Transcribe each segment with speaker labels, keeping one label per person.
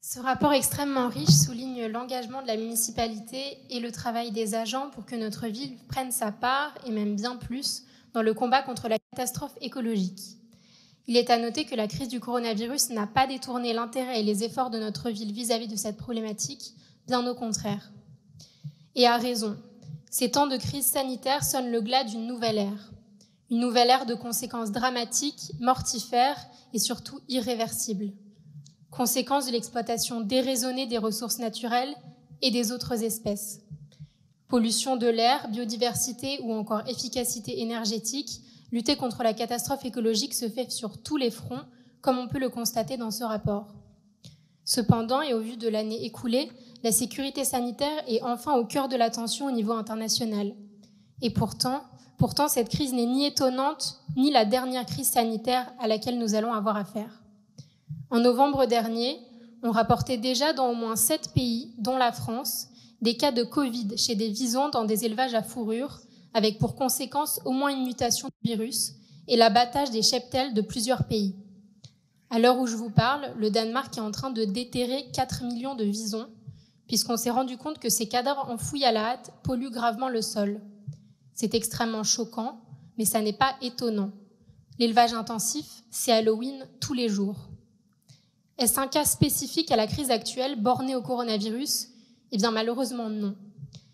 Speaker 1: Ce rapport extrêmement riche souligne l'engagement de la municipalité et le travail des agents pour que notre ville prenne sa part, et même bien plus, dans le combat contre la catastrophe écologique. Il est à noter que la crise du coronavirus n'a pas détourné l'intérêt et les efforts de notre ville vis-à-vis de cette problématique, bien au contraire. Et à raison. Ces temps de crise sanitaire sonnent le glas d'une nouvelle ère. Une nouvelle ère de conséquences dramatiques, mortifères et surtout irréversibles. Conséquences de l'exploitation déraisonnée des ressources naturelles et des autres espèces. Pollution de l'air, biodiversité ou encore efficacité énergétique, lutter contre la catastrophe écologique se fait sur tous les fronts, comme on peut le constater dans ce rapport. Cependant, et au vu de l'année écoulée, la sécurité sanitaire est enfin au cœur de l'attention au niveau international. Et pourtant, cette crise n'est ni étonnante, ni la dernière crise sanitaire à laquelle nous allons avoir affaire. En novembre dernier, on rapportait déjà dans au moins 7 pays, dont la France, des cas de Covid chez des visons dans des élevages à fourrure, avec pour conséquence au moins une mutation du virus et l'abattage des cheptels de plusieurs pays. À l'heure où je vous parle, le Danemark est en train de déterrer 4 millions de visons, puisqu'on s'est rendu compte que ces cadavres enfouis à la hâte polluent gravement le sol. C'est extrêmement choquant, mais ça n'est pas étonnant. L'élevage intensif, c'est Halloween tous les jours. Est-ce un cas spécifique à la crise actuelle bornée au coronavirus ? Eh bien malheureusement non.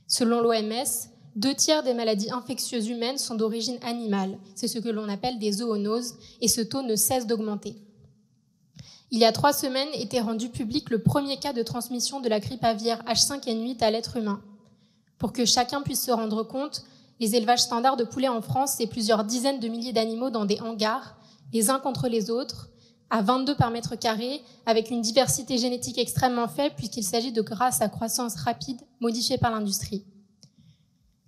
Speaker 1: Selon l'OMS, 2/3 des maladies infectieuses humaines sont d'origine animale. C'est ce que l'on appelle des zoonoses et ce taux ne cesse d'augmenter. Il y a 3 semaines était rendu public le premier cas de transmission de la grippe aviaire H5N8 à l'être humain. Pour que chacun puisse se rendre compte, les élevages standards de poulets en France, c'est plusieurs dizaines de milliers d'animaux dans des hangars, les uns contre les autres, à 22 par mètre carré, avec une diversité génétique extrêmement faible puisqu'il s'agit de races à croissance rapide modifiées par l'industrie.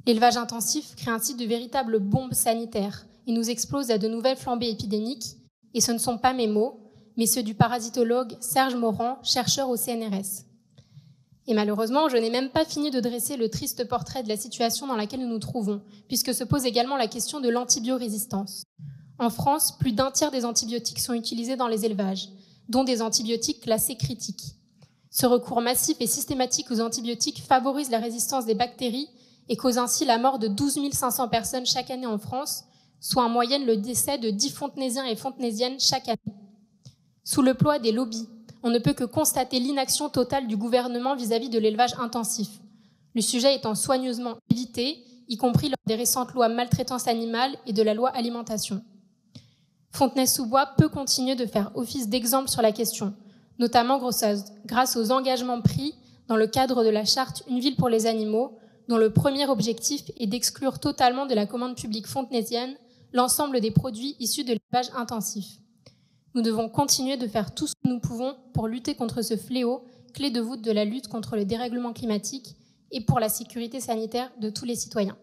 Speaker 1: L'élevage intensif crée ainsi de véritables bombes sanitaires et nous explose à de nouvelles flambées épidémiques, et ce ne sont pas mes mots, mais ceux du parasitologue Serge Morand, chercheur au CNRS. Et malheureusement, je n'ai même pas fini de dresser le triste portrait de la situation dans laquelle nous nous trouvons, puisque se pose également la question de l'antibiorésistance. En France, plus d'un tiers des antibiotiques sont utilisés dans les élevages, dont des antibiotiques classés critiques. Ce recours massif et systématique aux antibiotiques favorise la résistance des bactéries et cause ainsi la mort de 12 500 personnes chaque année en France, soit en moyenne le décès de 10 fontenaisiens et fontenaisiennes chaque année. Sous le poids des lobbies, on ne peut que constater l'inaction totale du gouvernement vis-à-vis de l'élevage intensif. Le sujet étant soigneusement évité, y compris lors des récentes lois maltraitance animale et de la loi alimentation. Fontenay-sous-Bois peut continuer de faire office d'exemple sur la question, notamment grâce aux engagements pris dans le cadre de la charte Une ville pour les animaux, dont le premier objectif est d'exclure totalement de la commande publique fontenaisienne l'ensemble des produits issus de l'élevage intensif. Nous devons continuer de faire tout ce que nous pouvons pour lutter contre ce fléau, clé de voûte de la lutte contre le dérèglement climatique et pour la sécurité sanitaire de tous les citoyens.